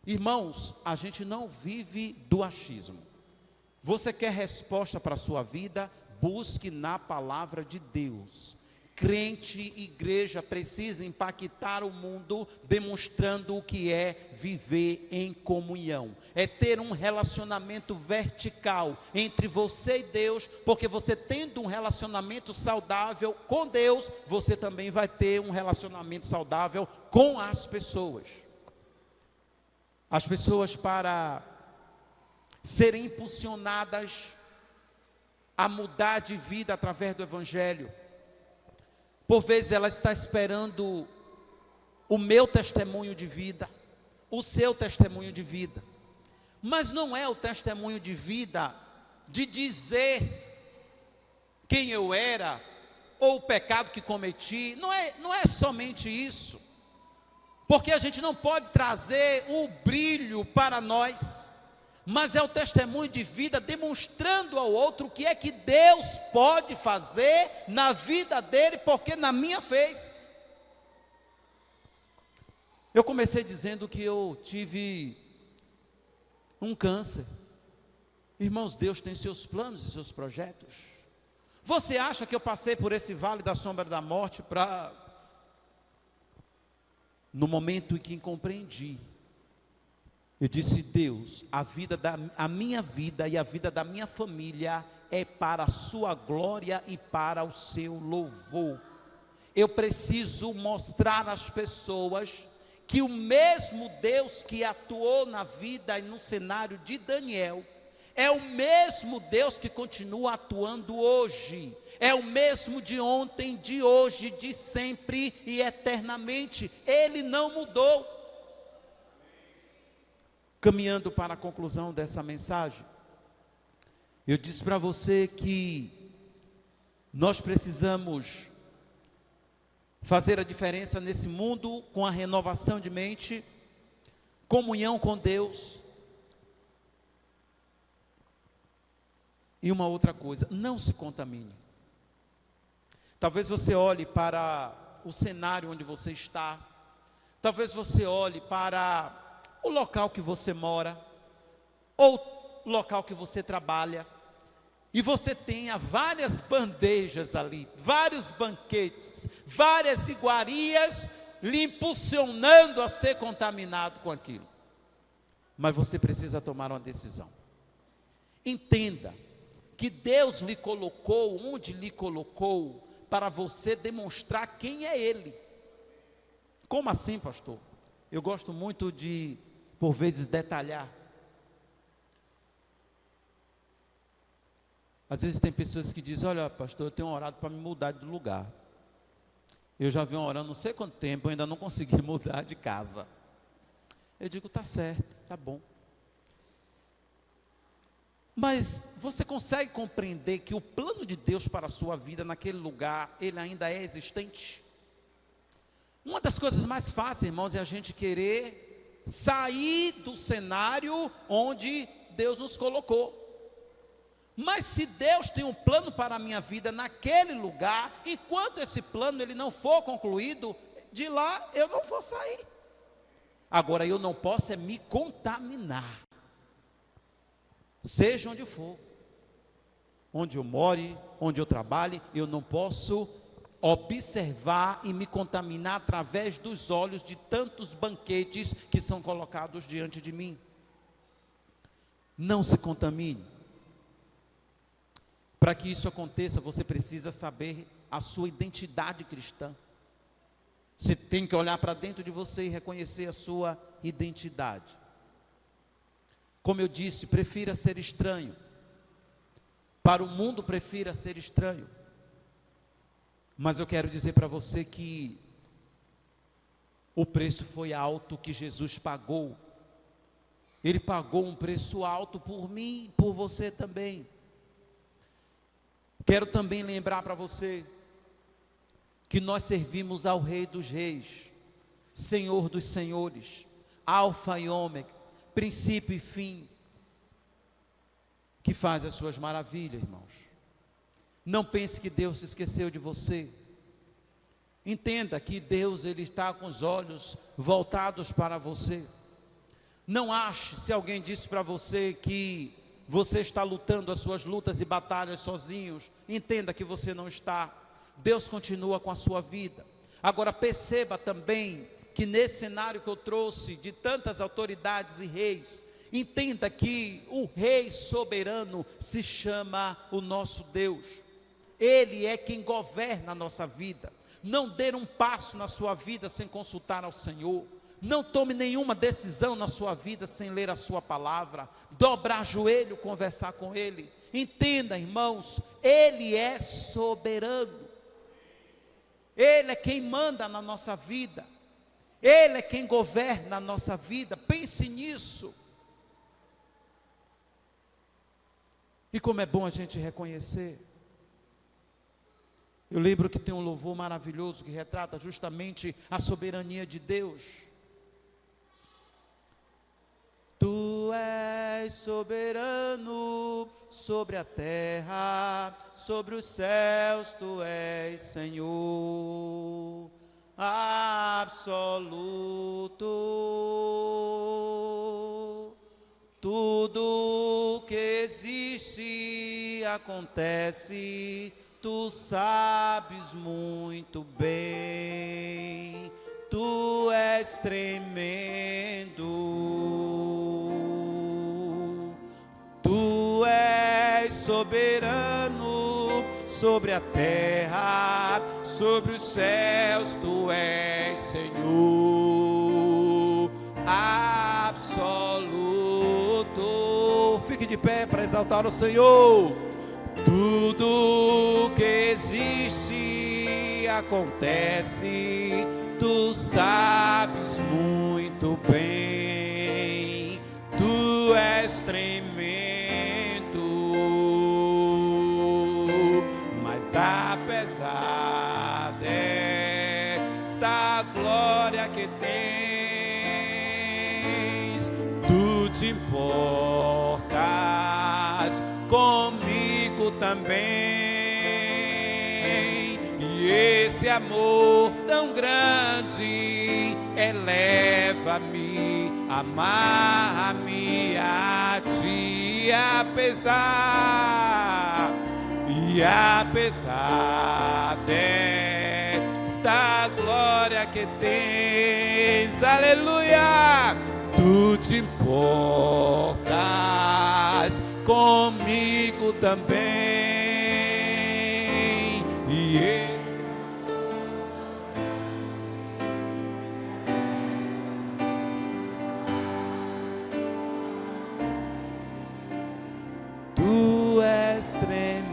Irmãos, a gente não vive do achismo. Você quer resposta para a sua vida? Busque na palavra de Deus. Crente, igreja precisa impactar o mundo, demonstrando o que é viver em comunhão. É ter um relacionamento vertical entre você e Deus, porque você tendo um relacionamento saudável com Deus, você também vai ter um relacionamento saudável com as pessoas. As pessoas, para serem impulsionadas a mudar de vida através do Evangelho, por vezes ela está esperando o meu testemunho de vida, o seu testemunho de vida, mas não é o testemunho de vida de dizer quem eu era, ou o pecado que cometi, não é somente isso, porque a gente não pode trazer o brilho para nós, mas é o testemunho de vida demonstrando ao outro o que é que Deus pode fazer na vida dele, porque na minha fez. Eu comecei dizendo que eu tive um câncer, Irmãos, Deus tem seus planos e seus projetos. Você acha que eu passei por esse vale da sombra da morte no momento em que compreendi, eu disse: Deus, a minha vida e a vida da minha família é para a sua glória e para o seu louvor. Eu preciso mostrar às pessoas que o mesmo Deus que atuou na vida e no cenário de Daniel é o mesmo Deus que continua atuando hoje. É o mesmo de ontem, de hoje, de sempre e eternamente. Ele não mudou. Caminhando para a conclusão dessa mensagem, eu disse para você que nós precisamos fazer a diferença nesse mundo com a renovação de mente, comunhão com Deus. E uma outra coisa, não se contamine. Talvez você olhe para o cenário onde você está, talvez você olhe para o local que você mora, ou o local que você trabalha, e você tenha várias bandejas ali, vários banquetes, várias iguarias, lhe impulsionando a ser contaminado com aquilo. Mas você precisa tomar uma decisão. Entenda que Deus lhe colocou onde lhe colocou para você demonstrar quem é Ele. Como assim, pastor? Eu gosto muito de, por vezes, detalhar. Às vezes tem pessoas que dizem: olha, pastor, eu tenho orado para me mudar de lugar. Eu já venho orando não sei quanto tempo, eu ainda não consegui mudar de casa. Eu digo: tá certo, tá bom. Mas você consegue compreender que o plano de Deus para a sua vida naquele lugar, ele ainda é existente? Uma das coisas mais fáceis, irmãos, é a gente querer sair do cenário onde Deus nos colocou. Mas se Deus tem um plano para a minha vida naquele lugar, enquanto esse plano ele não for concluído, de lá eu não vou sair. Agora eu não posso me contaminar. Seja onde for, onde eu more, onde eu trabalhe, eu não posso observar e me contaminar através dos olhos de tantos banquetes que são colocados diante de mim. Não se contamine. Para que isso aconteça, você precisa saber a sua identidade cristã. Você tem que olhar para dentro de você e reconhecer a sua identidade. Como eu disse, prefira ser estranho. Para o mundo, prefira ser estranho. Mas eu quero dizer para você que o preço foi alto que Jesus pagou. Ele pagou um preço alto por mim e por você também. Quero também lembrar para você que nós servimos ao Rei dos Reis, Senhor dos Senhores, Alfa e Ômega, princípio e fim, que faz as suas maravilhas, irmãos. Não pense que Deus se esqueceu de você. Entenda que Deus, Ele está com os olhos voltados para você. Não ache, se alguém disse para você que você está lutando as suas lutas e batalhas sozinhos, entenda que você não está. Deus continua com a sua vida. Agora perceba também que nesse cenário que eu trouxe de tantas autoridades e reis, entenda que o rei soberano se chama o nosso Deus. Ele é quem governa a nossa vida. Não dê um passo na sua vida sem consultar ao Senhor. Não tome nenhuma decisão na sua vida sem ler a sua palavra, dobrar joelho, conversar com Ele. Entenda, irmãos, Ele é soberano. Ele é quem manda na nossa vida. Ele é quem governa a nossa vida. Pense nisso. E como é bom a gente reconhecer. Eu lembro que tem um louvor maravilhoso que retrata justamente a soberania de Deus. Tu és soberano sobre a terra, sobre os céus, tu és Senhor absoluto. Tudo que existe existe, acontece, tu sabes muito bem, tu és tremendo, tu és soberano sobre a terra, sobre os céus, tu és Senhor absoluto. Fique de pé para exaltar o Senhor. Tudo que existe acontece, tu sabes muito bem, tu és tremendo, mas apesar desta glória que tens, tu te importas comigo também, e esse amor tão grande eleva-me, amar-me a ti, apesar desta glória que tens, aleluia, tu te importas comigo também, e esse tu és tremendo.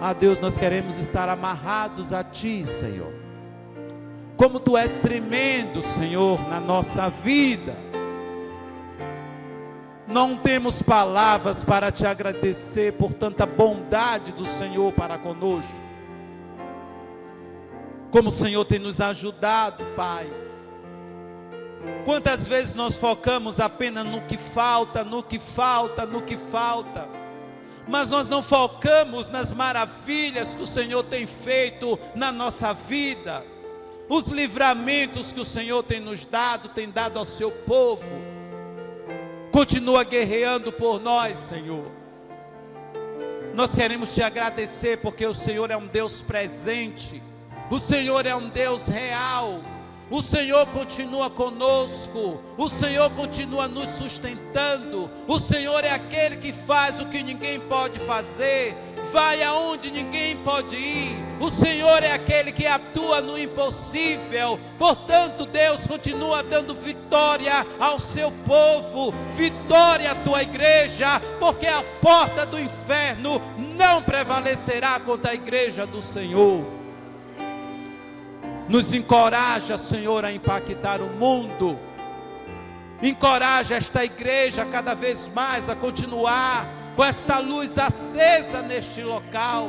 Ah, Deus, nós queremos estar amarrados a ti, Senhor. Como tu és tremendo, Senhor, na nossa vida. Não temos palavras para te agradecer por tanta bondade do Senhor para conosco. Como o Senhor tem nos ajudado, Pai. Quantas vezes nós focamos apenas no que falta, mas nós não focamos nas maravilhas que o Senhor tem feito na nossa vida, os livramentos que o Senhor tem nos dado, tem dado ao seu povo. Continua guerreando por nós, Senhor. Nós queremos te agradecer porque o Senhor é um Deus presente, o Senhor é um Deus real. O Senhor continua conosco, o Senhor continua nos sustentando, o Senhor é aquele que faz o que ninguém pode fazer, vai aonde ninguém pode ir, o Senhor é aquele que atua no impossível. Portanto, Deus continua dando vitória ao seu povo, vitória à tua igreja, porque a porta do inferno não prevalecerá contra a igreja do Senhor. Nos encoraja, Senhor, a impactar o mundo. Encoraja esta igreja cada vez mais a continuar com esta luz acesa neste local.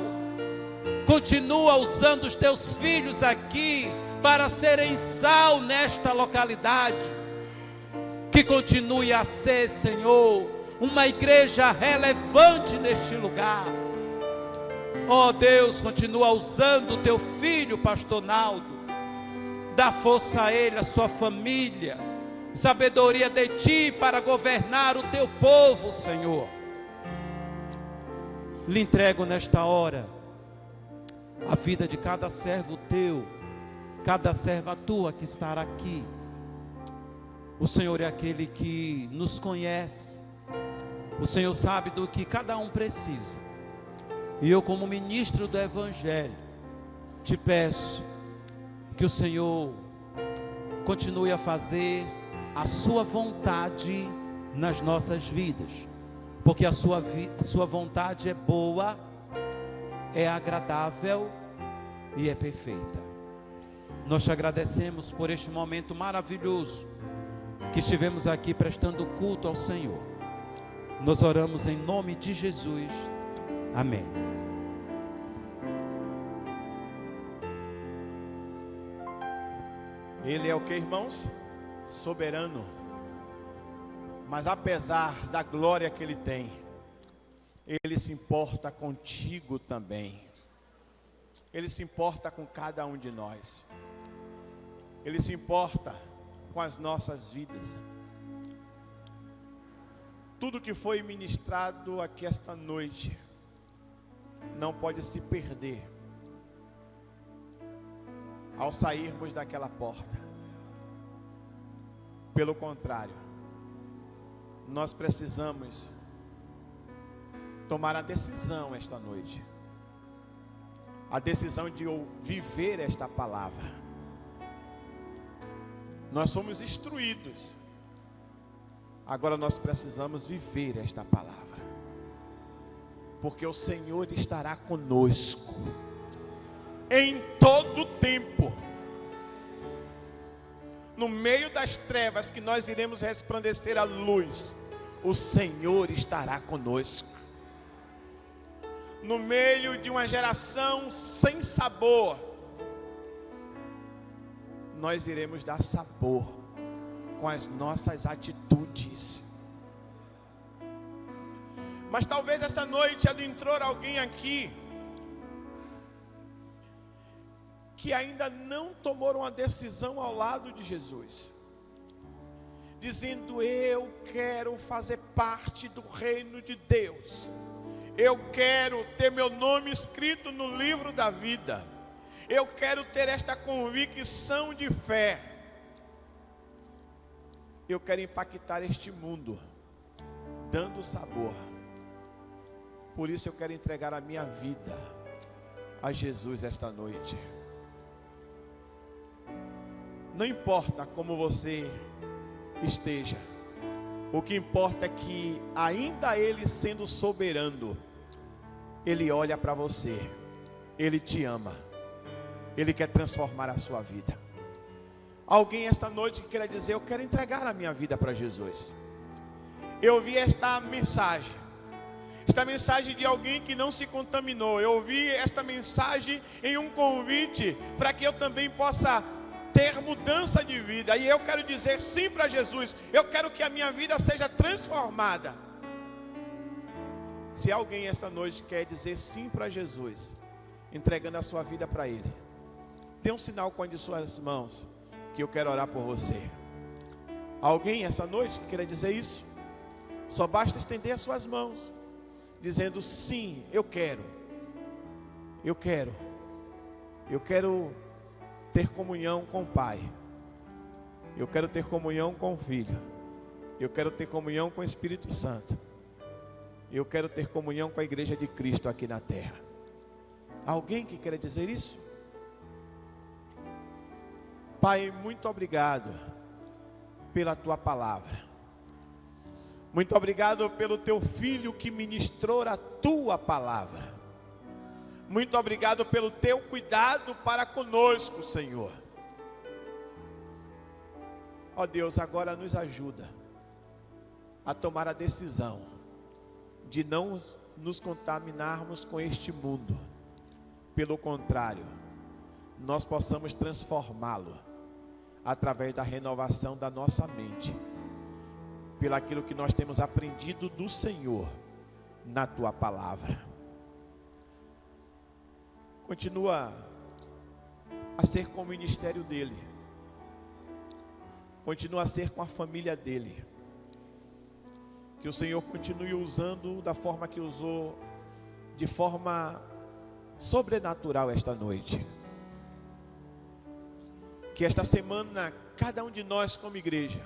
Continua usando os teus filhos aqui para serem sal nesta localidade. Que continue a ser, Senhor, uma igreja relevante neste lugar. Oh Deus, continua usando o teu filho, pastor Naldo. Dá força a ele, a sua família, sabedoria de ti para governar o teu povo, Senhor. Lhe entrego nesta hora a vida de cada servo teu, cada serva tua que estará aqui. O Senhor é aquele que nos conhece, o Senhor sabe do que cada um precisa, e eu, como ministro do Evangelho, te peço que o Senhor continue a fazer a sua vontade nas nossas vidas, porque a sua vontade é boa, é agradável e é perfeita. Nós te agradecemos por este momento maravilhoso que estivemos aqui prestando culto ao Senhor. Nós oramos em nome de Jesus. Amém. Ele é o que, irmãos? Soberano. Mas apesar da glória que Ele tem, Ele se importa contigo também. Ele se importa com cada um de nós. Ele se importa com as nossas vidas. tudo que foi ministrado aqui esta noite não pode se perder ao sairmos daquela porta. Pelo contrário, nós precisamos tomar a decisão esta noite, a decisão de viver esta palavra. Nós somos instruídos, agora nós precisamos viver esta palavra, porque o Senhor estará conosco em todo tempo. No meio das trevas que nós iremos resplandecer a luz, o Senhor estará conosco. No meio de uma geração sem sabor, nós iremos dar sabor com as nossas atitudes. Mas talvez essa noite adentrou alguém aqui que ainda não tomou uma decisão ao lado de Jesus, dizendo: eu quero fazer parte do reino de Deus, eu quero ter meu nome escrito no livro da vida, eu quero ter esta convicção de fé, eu quero impactar este mundo, dando sabor. Por isso eu quero entregar a minha vida a Jesus esta noite. Não importa como você esteja, o que importa é que, ainda Ele sendo soberano, Ele olha para você, Ele te ama, Ele quer transformar a sua vida. Alguém esta noite que queira dizer: eu quero entregar a minha vida para Jesus. Eu ouvi esta mensagem de alguém que não se contaminou. Eu ouvi esta mensagem em um convite para que eu também possa ter mudança de vida, e eu quero dizer sim para Jesus. Eu quero que a minha vida seja transformada. Se alguém esta noite quer dizer sim para Jesus, entregando a sua vida para Ele, dê um sinal com as suas mãos, que eu quero orar por você. Alguém essa noite que queira dizer isso? Só basta estender as suas mãos, dizendo: sim, eu quero ter comunhão com o Pai, eu quero ter comunhão com o Filho, eu quero ter comunhão com o Espírito Santo, eu quero ter comunhão com a igreja de Cristo aqui na terra. Alguém que queira dizer isso? Pai, muito obrigado pela tua palavra, muito obrigado pelo teu Filho que ministrou a tua palavra. Muito obrigado pelo teu cuidado para conosco, Senhor. Ó Deus, agora nos ajuda a tomar a decisão de não nos contaminarmos com este mundo. Pelo contrário, nós possamos transformá-lo através da renovação da nossa mente, pelo aquilo que nós temos aprendido do Senhor na tua palavra. Continua a ser com o ministério dele, continua a ser com a família dele, que o Senhor continue usando da forma que usou, de forma sobrenatural esta noite. Que esta semana, cada um de nós como igreja,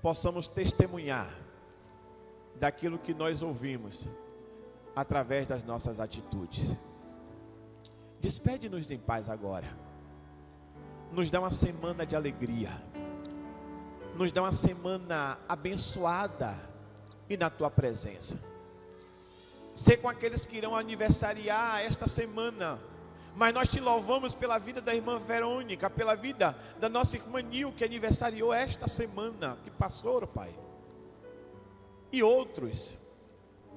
possamos testemunhar daquilo que nós ouvimos, através das nossas atitudes. Despede-nos em paz agora. Nos dá uma semana de alegria. Nos dá uma semana abençoada e na tua presença. Sê com aqueles que irão aniversariar esta semana. Mas nós te louvamos pela vida da irmã Verônica, pela vida da nossa irmã Nil, que aniversariou esta semana que passou, Pai. E outros.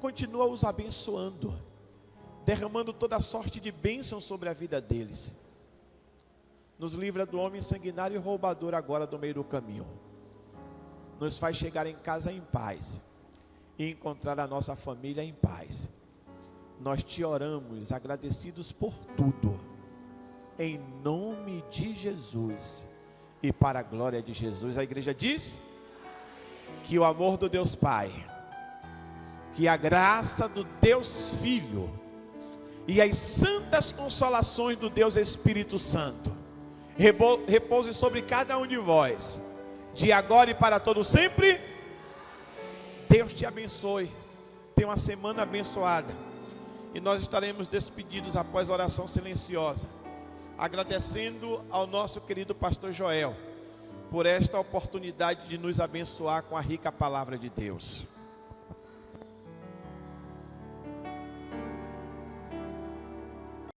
Continua os abençoando, derramando toda sorte de bênção sobre a vida deles. Nos livra do homem sanguinário e roubador agora do meio do caminho. Nos faz chegar em casa em paz e encontrar a nossa família em paz. Nós te oramos agradecidos por tudo, em nome de Jesus e para a glória de Jesus. A igreja diz: que o amor do Deus Pai, que a graça do Deus Filho e as santas consolações do Deus Espírito Santo repouse sobre cada um de vós, de agora e para todo sempre. Deus te abençoe. Tenha uma semana abençoada. E nós estaremos despedidos após a oração silenciosa, agradecendo ao nosso querido pastor Joel por esta oportunidade de nos abençoar com a rica palavra de Deus.